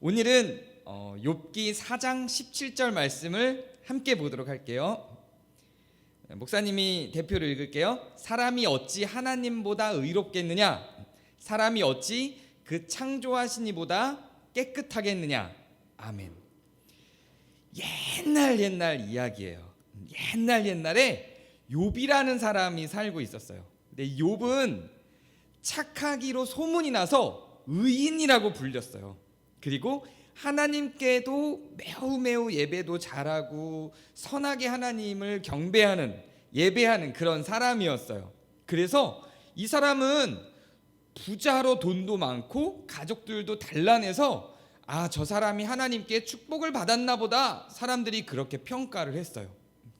오늘은 욥기 4장 17절 말씀을 함께 보도록 할게요. 목사님이 대표를 읽을게요. 사람이 어찌 하나님보다 의롭겠느냐? 사람이 어찌 그 창조하신 이보다 깨끗하겠느냐? 아멘. 옛날 이야기예요. 옛날에 욥이라는 사람이 살고 있었어요. 근데 욥은 착하기로 소문이 나서 의인이라고 불렸어요. 그리고 하나님께도 매우 예배도 잘하고 선하게 하나님을 경배하는, 예배하는 그런 사람이었어요. 그래서 이 사람은 부자로 돈도 많고 가족들도 단란해서 저 사람이 하나님께 축복을 받았나 보다 사람들이 그렇게 평가를 했어요.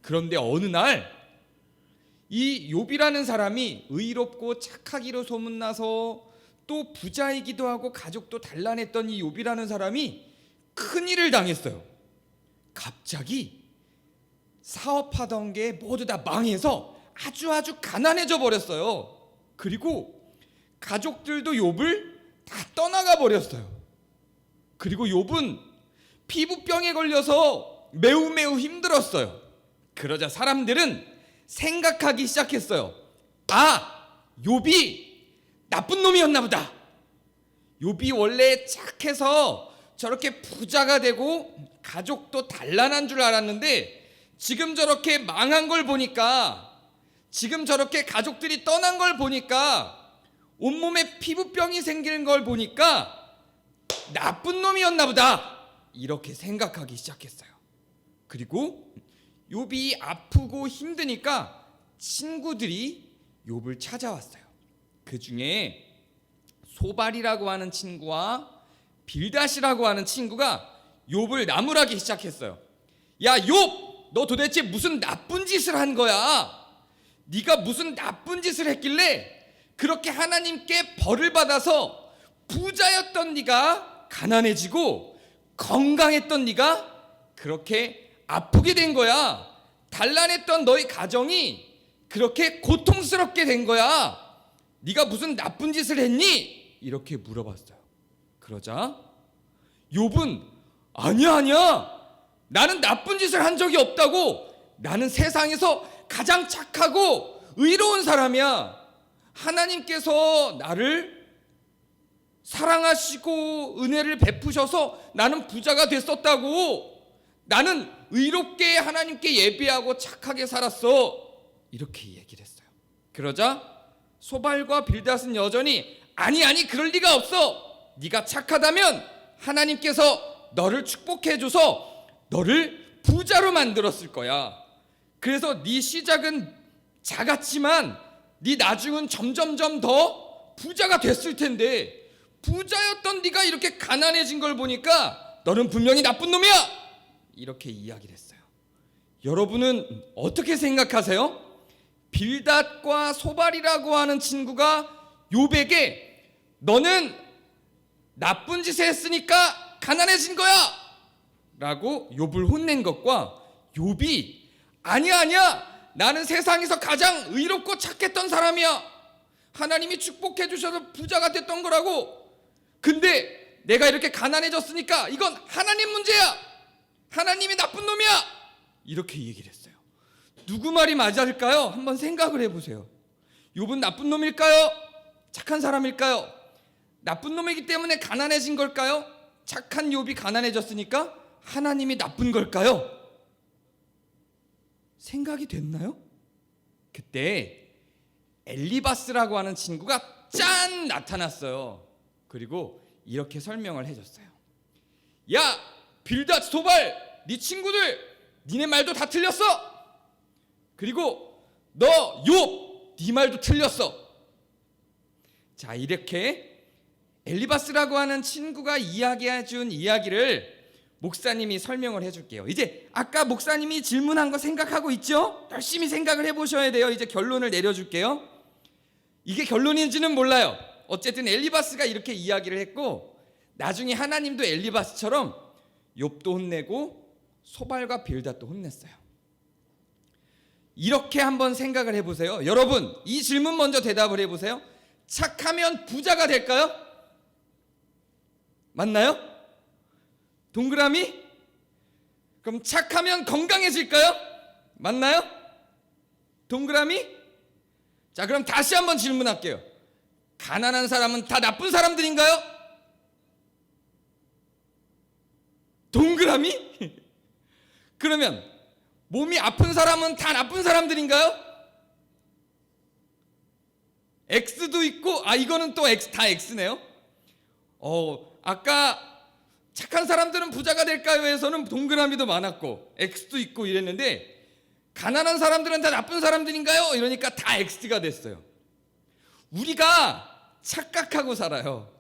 그런데 어느 날 이 욥이라는 사람이 의롭고 착하기로 소문나서 또 부자이기도 하고 가족도 단란했던 이 욥이라는 사람이 큰일을 당했어요. 갑자기 사업하던 게 모두 다 망해서 아주 가난해져 버렸어요. 그리고 가족들도 욥을 다 떠나가 버렸어요. 그리고 욥은 피부병에 걸려서 매우 힘들었어요. 그러자 사람들은 생각하기 시작했어요. 욥이 나쁜 놈이었나 보다. 욥이 원래 착해서 저렇게 부자가 되고 가족도 단란한 줄 알았는데 지금 저렇게 망한 걸 보니까, 지금 저렇게 가족들이 떠난 걸 보니까, 온몸에 피부병이 생기는 걸 보니까 나쁜 놈이었나 보다 이렇게 생각하기 시작했어요. 그리고 욥이 아프고 힘드니까 친구들이 욥을 찾아왔어요. 그 중에 소발이라고 하는 친구와 빌닷이라고 하는 친구가 욥을 나무라기 시작했어요. 야, 욥, 너 도대체 무슨 나쁜 짓을 한 거야? 네가 무슨 나쁜 짓을 했길래 그렇게 하나님께 벌을 받아서 부자였던 네가 가난해지고 건강했던 네가 그렇게 아프게 된 거야. 단란했던 너희 가정이 그렇게 고통스럽게 된 거야. 네가 무슨 나쁜 짓을 했니? 이렇게 물어봤어요. 그러자 욥은 아니야. 나는 나쁜 짓을 한 적이 없다고. 나는 세상에서 가장 착하고 의로운 사람이야. 하나님께서 나를 사랑하시고 은혜를 베푸셔서 나는 부자가 됐었다고. 나는 의롭게 하나님께 예배하고 착하게 살았어. 이렇게 얘기를 했어요. 그러자 소발과 빌닷은 여전히 아니 그럴 리가 없어. 네가 착하다면 하나님께서 너를 축복해줘서 너를 부자로 만들었을 거야. 그래서 네 시작은 작았지만 네 나중은 점점 더 부자가 됐을 텐데 부자였던 네가 이렇게 가난해진 걸 보니까 너는 분명히 나쁜 놈이야. 이렇게 이야기를 했어요. 여러분은 어떻게 생각하세요? 빌닷과 소발이라고 하는 친구가 욥에게 너는 나쁜 짓을 했으니까 가난해진 거야 라고 욥을 혼낸 것과 욥이 아니야 나는 세상에서 가장 의롭고 착했던 사람이야. 하나님이 축복해 주셔서 부자가 됐던 거라고. 근데 내가 이렇게 가난해졌으니까 이건 하나님 문제야. 하나님이 나쁜 놈이야. 이렇게 얘기를 했어요. 누구 말이 맞을까요? 한번 생각을 해보세요. 욥은 나쁜 놈일까요? 착한 사람일까요? 나쁜 놈이기 때문에 가난해진 걸까요? 착한 욥이 가난해졌으니까 하나님이 나쁜 걸까요? 생각이 됐나요? 그때 엘리바스라고 하는 친구가 짠 나타났어요. 그리고 이렇게 설명을 해줬어요. 야, 빌닷, 소발, 네 친구들, 니네 말도 다 틀렸어. 그리고 너 욥, 네 말도 틀렸어. 자, 이렇게 엘리바스라고 하는 친구가 이야기해준 이야기를 목사님이 설명을 해줄게요. 이제 아까 목사님이 질문한 거 생각하고 있죠? 열심히 생각을 해보셔야 돼요. 이제 결론을 내려줄게요. 이게 결론인지는 몰라요. 어쨌든 엘리바스가 이렇게 이야기를 했고 나중에 하나님도 엘리바스처럼 욥도 혼내고 소발과 빌닷도 혼냈어요. 이렇게 한번 생각을 해보세요. 여러분, 이 질문 먼저 대답을 해보세요. 착하면 부자가 될까요? 맞나요? 동그라미? 그럼 착하면 건강해질까요? 맞나요? 동그라미? 자, 그럼 다시 한번 질문할게요. 가난한 사람은 다 나쁜 사람들인가요? 동그라미? 그러면 몸이 아픈 사람은 다 나쁜 사람들인가요? X도 있고, 이거는 또 X, 다 X네요. 아까 착한 사람들은 부자가 될까요? 에서는 동그라미도 많았고 X도 있고 이랬는데, 가난한 사람들은 다 나쁜 사람들인가요? 이러니까 다 X가 됐어요. 우리가 착각하고 살아요.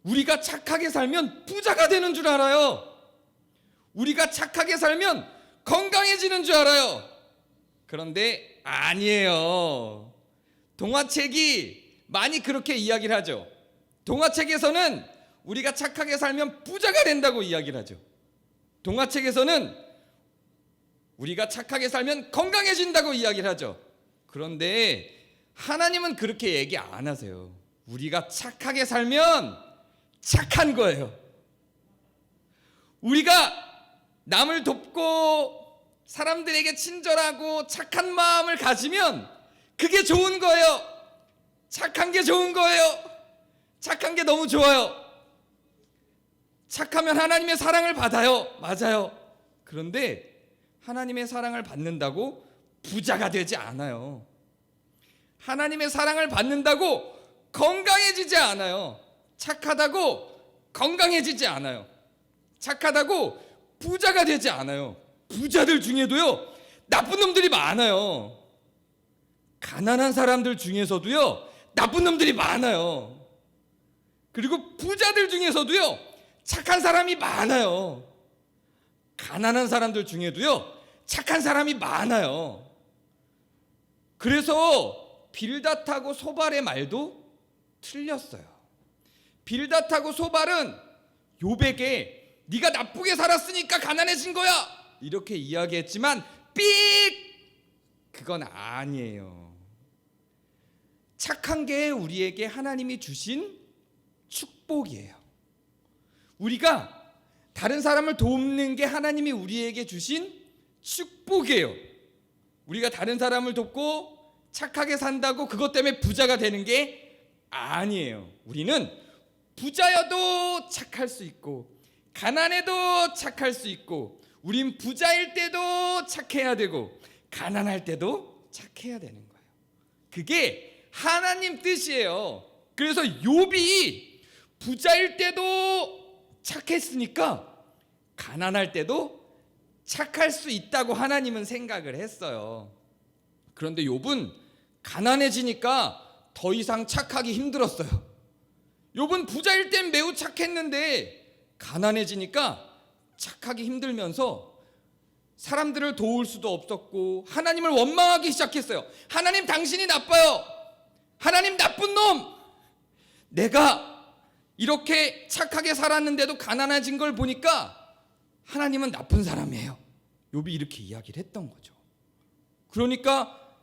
우리가 착하게 살면 부자가 되는 줄 알아요. 우리가 착하게 살면 건강해지는 줄 알아요. 그런데 아니에요. 동화책이 많이 그렇게 이야기를 하죠. 동화책에서는 우리가 착하게 살면 부자가 된다고 이야기를 하죠. 동화책에서는 우리가 착하게 살면 건강해진다고 이야기를 하죠. 그런데 하나님은 그렇게 얘기 안 하세요. 우리가 착하게 살면 착한 거예요. 우리가 남을 돕고 사람들에게 친절하고 착한 마음을 가지면 그게 좋은 거예요. 착한 게 좋은 거예요. 착한 게 너무 좋아요. 착하면 하나님의 사랑을 받아요. 맞아요. 그런데 하나님의 사랑을 받는다고 부자가 되지 않아요. 하나님의 사랑을 받는다고 건강해지지 않아요. 착하다고 건강해지지 않아요. 착하다고 부자가 되지 않아요. 부자들 중에도요, 나쁜 놈들이 많아요. 가난한 사람들 중에서도요, 나쁜 놈들이 많아요. 그리고 부자들 중에서도요, 착한 사람이 많아요. 가난한 사람들 중에도요, 착한 사람이 많아요. 그래서 빌닷하고 소발의 말도 틀렸어요. 빌닷하고 소발은 욥에게 네가 나쁘게 살았으니까 가난해진 거야 이렇게 이야기했지만 그건 아니에요. 착한 게 우리에게 하나님이 주신 축복이에요. 우리가 다른 사람을 돕는 게 하나님이 우리에게 주신 축복이에요. 우리가 다른 사람을 돕고 착하게 산다고 그것 때문에 부자가 되는 게 아니에요. 우리는 부자여도 착할 수 있고 가난해도 착할 수 있고, 우린 부자일 때도 착해야 되고 가난할 때도 착해야 되는 거예요. 그게 하나님 뜻이에요. 그래서 욥이 부자일 때도 착했으니까 가난할 때도 착할 수 있다고 하나님은 생각을 했어요. 그런데 욥은 가난해지니까 더 이상 착하기 힘들었어요. 욥은 부자일 땐 매우 착했는데 가난해지니까 착하기 힘들면서 사람들을 도울 수도 없었고 하나님을 원망하기 시작했어요. 하나님, 당신이 나빠요. 하나님, 나쁜 놈. 내가 이렇게 착하게 살았는데도 가난해진 걸 보니까 하나님은 나쁜 사람이에요. 욥이 이렇게 이야기를 했던 거죠. 그러니까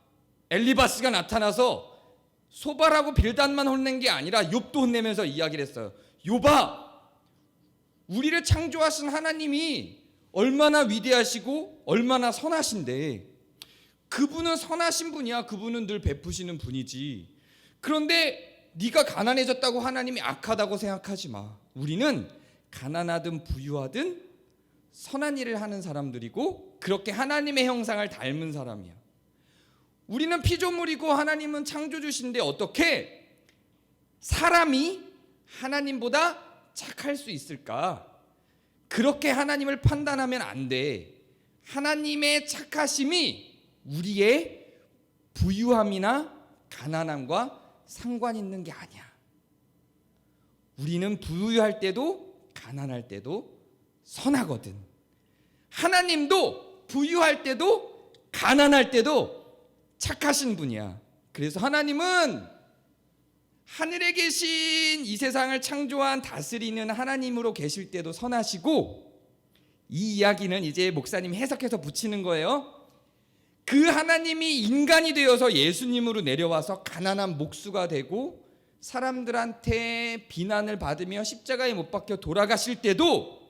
엘리바스가 나타나서 소발하고 빌닷만 혼낸 게 아니라 욥도 혼내면서 이야기를 했어요. 욥아, 우리를 창조하신 하나님이 얼마나 위대하시고 얼마나 선하신데, 그분은 선하신 분이야. 그분은 늘 베푸시는 분이지. 그런데 네가 가난해졌다고 하나님이 악하다고 생각하지 마. 우리는 가난하든 부유하든 선한 일을 하는 사람들이고 그렇게 하나님의 형상을 닮은 사람이야. 우리는 피조물이고 하나님은 창조주신데 어떻게 사람이 하나님보다 착할 수 있을까? 그렇게 하나님을 판단하면 안 돼. 하나님의 착하심이 우리의 부유함이나 가난함과 상관 있는 게 아니야. 우리는 부유할 때도 가난할 때도 선하거든. 하나님도 부유할 때도 가난할 때도 착하신 분이야. 그래서 하나님은 하늘에 계신 이 세상을 창조한 다스리는 하나님으로 계실 때도 선하시고, 이 이야기는 이제 목사님이 해석해서 붙이는 거예요. 그 하나님이 인간이 되어서 예수님으로 내려와서 가난한 목수가 되고 사람들한테 비난을 받으며 십자가에 못 박혀 돌아가실 때도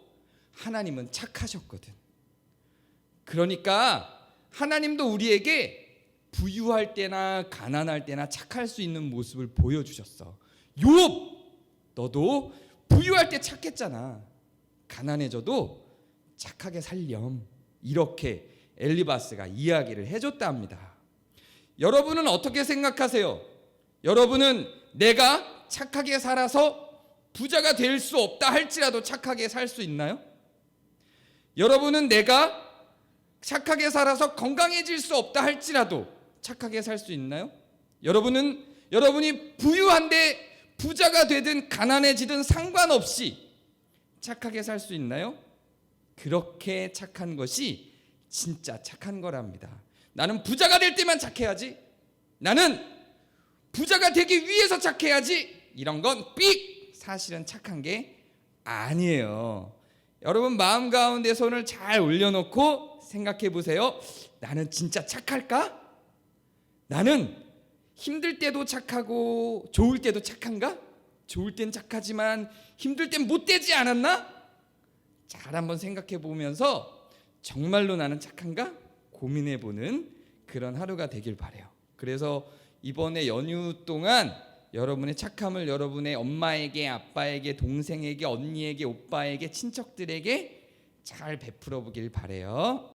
하나님은 착하셨거든. 그러니까 하나님도 우리에게 부유할 때나 가난할 때나 착할 수 있는 모습을 보여주셨어. 욥, 너도 부유할 때 착했잖아. 가난해져도 착하게 살렴. 이렇게 엘리바스가 이야기를 해줬다 합니다. 여러분은 어떻게 생각하세요? 여러분은 내가 착하게 살아서 부자가 될 수 없다 할지라도 착하게 살 수 있나요? 여러분은 내가 착하게 살아서 건강해질 수 없다 할지라도 착하게 살 수 있나요? 여러분이 부유한데 부자가 되든 가난해지든 상관없이 착하게 살 수 있나요? 그렇게 착한 것이 진짜 착한 거랍니다. 나는 부자가 될 때만 착해야지. 나는 부자가 되기 위해서 착해야지. 이런 건 삑! 사실은 착한 게 아니에요. 여러분 마음 가운데 손을 잘 올려놓고 생각해 보세요. 나는 진짜 착할까? 나는 힘들 때도 착하고 좋을 때도 착한가? 좋을 땐 착하지만 힘들 땐 못되지 않았나? 잘 한번 생각해 보면서 정말로 나는 착한가? 고민해 보는 그런 하루가 되길 바라요. 그래서 이번에 연휴 동안 여러분의 착함을 여러분의 엄마에게, 아빠에게, 동생에게, 언니에게, 오빠에게, 친척들에게 잘 베풀어 보길 바라요.